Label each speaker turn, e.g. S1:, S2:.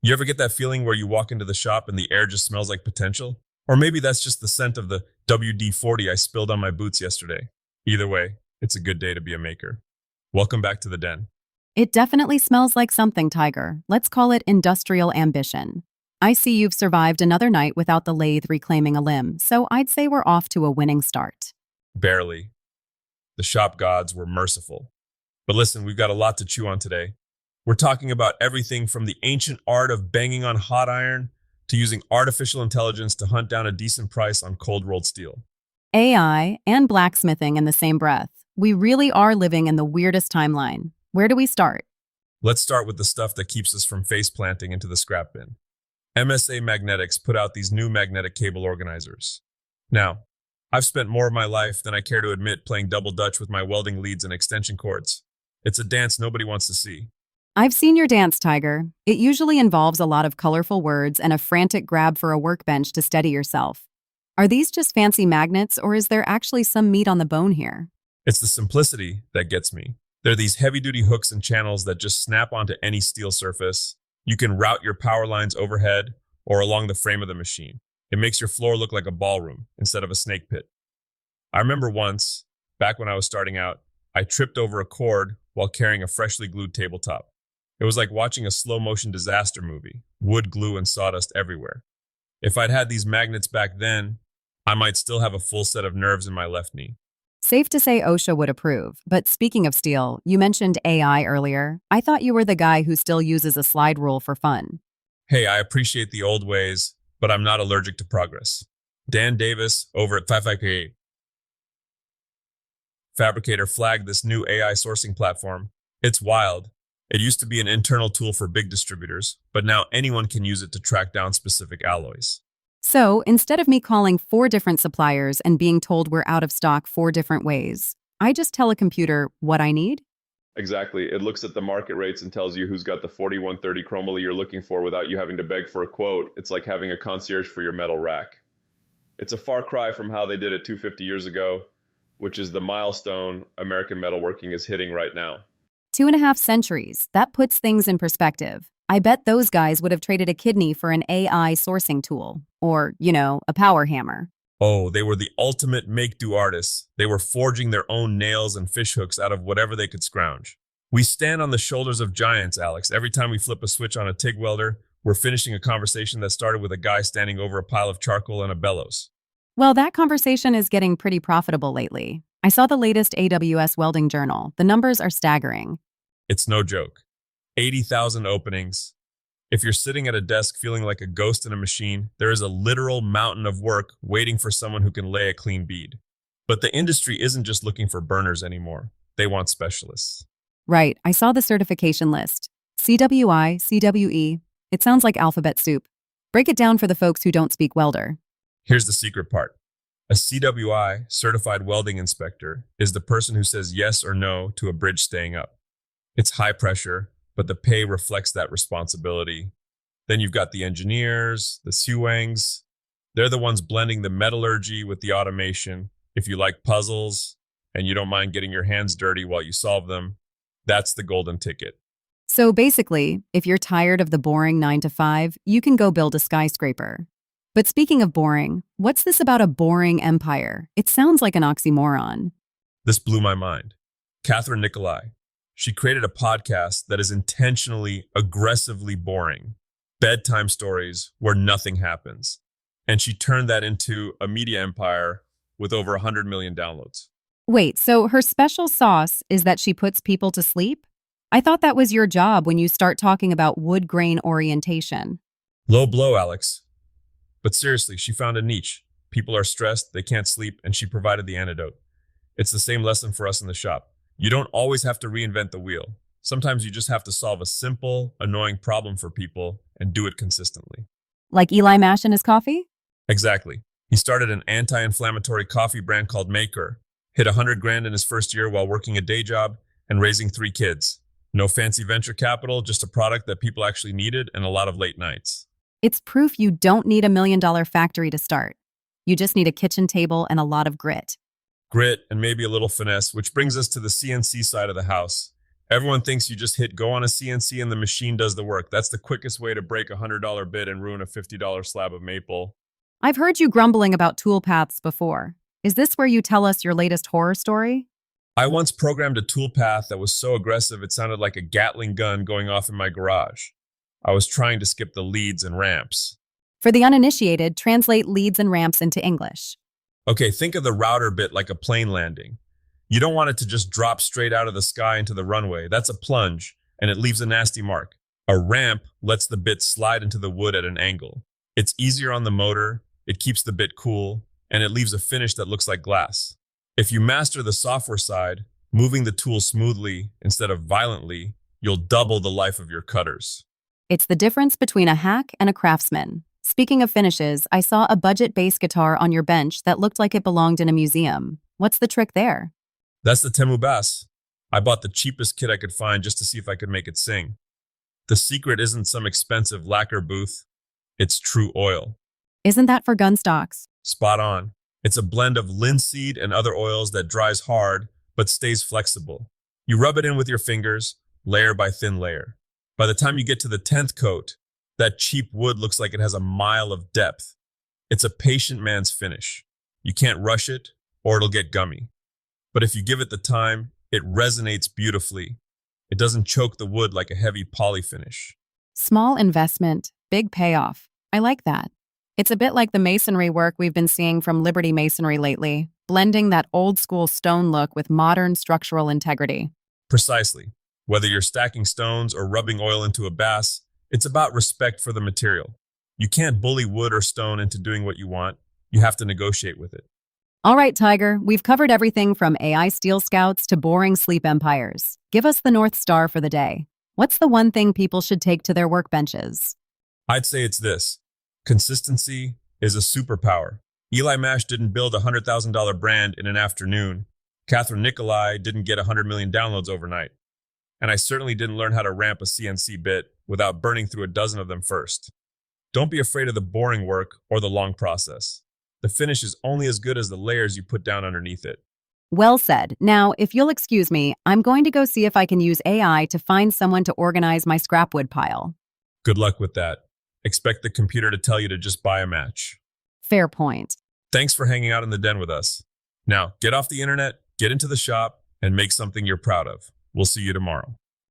S1: You ever get that feeling where you walk into the shop and the air just smells like potential? Or maybe that's just the scent of the WD-40 I spilled on my boots yesterday. Either way, it's a good day to be a maker. Welcome back to the den.
S2: It definitely smells like something, Tiger. Let's call it industrial ambition. I see you've survived another night without the lathe reclaiming a limb, so I'd say we're off to a winning start.
S1: Barely. The shop gods were merciful. But listen, we've got a lot to chew on today. We're talking about everything from the ancient art of banging on hot iron to using artificial intelligence to hunt down a decent price on cold-rolled steel.
S2: AI and blacksmithing in the same breath. We really are living in the weirdest timeline. Where do we start?
S1: Let's start with the stuff that keeps us from face planting into the scrap bin. MSA Magnetics put out these new magnetic cable organizers. Now, I've spent more of my life than I care to admit playing double dutch with my welding leads and extension cords. It's a dance nobody wants to see.
S2: I've seen your dance, Tiger. It usually involves a lot of colorful words and a frantic grab for a workbench to steady yourself. Are these just fancy magnets, or is there actually some meat on the bone here?
S1: It's the simplicity that gets me. They're these heavy-duty hooks and channels that just snap onto any steel surface. You can route your power lines overhead or along the frame of the machine. It makes your floor look like a ballroom instead of a snake pit. I remember once, back when I was starting out, I tripped over a cord while carrying a freshly glued tabletop. It was like watching a slow-motion disaster movie, wood, glue, and sawdust everywhere. If I'd had these magnets back then, I might still have a full set of nerves in my left knee.
S2: Safe to say OSHA would approve, but speaking of steel, you mentioned AI earlier. I thought you were the guy who still uses a slide rule for fun.
S1: Hey, I appreciate the old ways, but I'm not allergic to progress. Dan Davis over at 55K Fabricator flagged this new AI sourcing platform. It's wild. It used to be an internal tool for big distributors, but now anyone can use it to track down specific alloys.
S2: So, instead of me calling 4 different suppliers and being told we're out of stock 4 different ways, I just tell a computer what I need?
S3: Exactly. It looks at the market rates and tells you who's got the 4130 chromoly you're looking for without you having to beg for a quote. It's like having a concierge for your metal rack. It's a far cry from how they did it 250 years ago, which is the milestone American metalworking is hitting right now.
S2: 2.5 centuries. That puts things in perspective. I bet those guys would have traded a kidney for an AI sourcing tool. Or, a power hammer.
S1: Oh, they were the ultimate make-do artists. They were forging their own nails and fish hooks out of whatever they could scrounge. We stand on the shoulders of giants, Alex. Every time we flip a switch on a TIG welder, we're finishing a conversation that started with a guy standing over a pile of charcoal and a bellows.
S2: Well, that conversation is getting pretty profitable lately. I saw the latest AWS Welding journal. The numbers are staggering.
S1: It's no joke. 80,000 openings. If you're sitting at a desk feeling like a ghost in a machine, there is a literal mountain of work waiting for someone who can lay a clean bead. But the industry isn't just looking for burners anymore. They want specialists.
S2: Right, I saw the certification list. CWI, CWE. It sounds like alphabet soup. Break it down for the folks who don't speak welder.
S1: Here's the secret part. A CWI, Certified Welding Inspector, is the person who says yes or no to a bridge staying up. It's high pressure, but the pay reflects that responsibility. Then you've got the engineers, the SUANGs. They're the ones blending the metallurgy with the automation. If you like puzzles and you don't mind getting your hands dirty while you solve them, that's the golden ticket.
S2: So basically, if you're tired of the boring 9 to 5, you can go build a skyscraper. But speaking of boring, what's this about a boring empire? It sounds like an oxymoron.
S1: This blew my mind. Catherine Nicolai. She created a podcast that is intentionally, aggressively boring. Bedtime stories where nothing happens. And she turned that into a media empire with over 100 million downloads.
S2: Wait, so her special sauce is that she puts people to sleep? I thought that was your job when you start talking about wood grain orientation.
S1: Low blow, Alex. But seriously, she found a niche. People are stressed, they can't sleep, and she provided the antidote. It's the same lesson for us in the shop. You don't always have to reinvent the wheel. Sometimes you just have to solve a simple, annoying problem for people and do it consistently.
S2: Like Eli Mash and his coffee?
S1: Exactly. He started an anti-inflammatory coffee brand called Maker, hit 100 grand in his first year while working a day job and raising 3 kids. No fancy venture capital, just a product that people actually needed and a lot of late nights.
S2: It's proof you don't need $1 million factory to start. You just need a kitchen table and a lot of grit.
S1: Grit and maybe a little finesse, which brings us to the CNC side of the house. Everyone thinks you just hit go on a CNC and the machine does the work. That's the quickest way to break a $100 bit and ruin a $50 slab of maple.
S2: I've heard you grumbling about tool paths before. Is this where you tell us your latest horror story?
S1: I once programmed a toolpath that was so aggressive it sounded like a Gatling gun going off in my garage. I was trying to skip the leads and ramps.
S2: For the uninitiated, translate leads and ramps into English.
S1: Okay, think of the router bit like a plane landing. You don't want it to just drop straight out of the sky into the runway. That's a plunge, and it leaves a nasty mark. A ramp lets the bit slide into the wood at an angle. It's easier on the motor, it keeps the bit cool, and it leaves a finish that looks like glass. If you master the software side, moving the tool smoothly instead of violently, you'll double the life of your cutters.
S2: It's the difference between a hack and a craftsman. Speaking of finishes, I saw a budget bass guitar on your bench that looked like it belonged in a museum. What's the trick there?
S1: That's the Temu bass. I bought the cheapest kit I could find just to see if I could make it sing. The secret isn't some expensive lacquer booth, it's true oil.
S2: Isn't that for gun stocks?
S1: Spot on. It's a blend of linseed and other oils that dries hard but stays flexible. You rub it in with your fingers, layer by thin layer. By the time you get to the 10th coat, that cheap wood looks like it has a mile of depth. It's a patient man's finish. You can't rush it or it'll get gummy. But if you give it the time, it resonates beautifully. It doesn't choke the wood like a heavy poly finish.
S2: Small investment, big payoff. I like that. It's a bit like the masonry work we've been seeing from Liberty Masonry lately, blending that old school stone look with modern structural integrity.
S1: Precisely. Whether you're stacking stones or rubbing oil into a bass, it's about respect for the material. You can't bully wood or stone into doing what you want. You have to negotiate with it.
S2: All right, Tiger, we've covered everything from AI steel scouts to boring sleep empires. Give us the North Star for the day. What's the one thing people should take to their workbenches?
S1: I'd say it's this. Consistency is a superpower. Eli Mash didn't build a $100,000 brand in an afternoon. Catherine Nicolai didn't get 100 million downloads overnight. And I certainly didn't learn how to ramp a CNC bit without burning through a dozen of them first. Don't be afraid of the boring work or the long process. The finish is only as good as the layers you put down underneath it.
S2: Well said. Now, if you'll excuse me, I'm going to go see if I can use AI to find someone to organize my scrapwood pile.
S1: Good luck with that. Expect the computer to tell you to just buy a match.
S2: Fair point.
S1: Thanks for hanging out in the den with us. Now, get off the internet, get into the shop, and make something you're proud of. We'll see you tomorrow.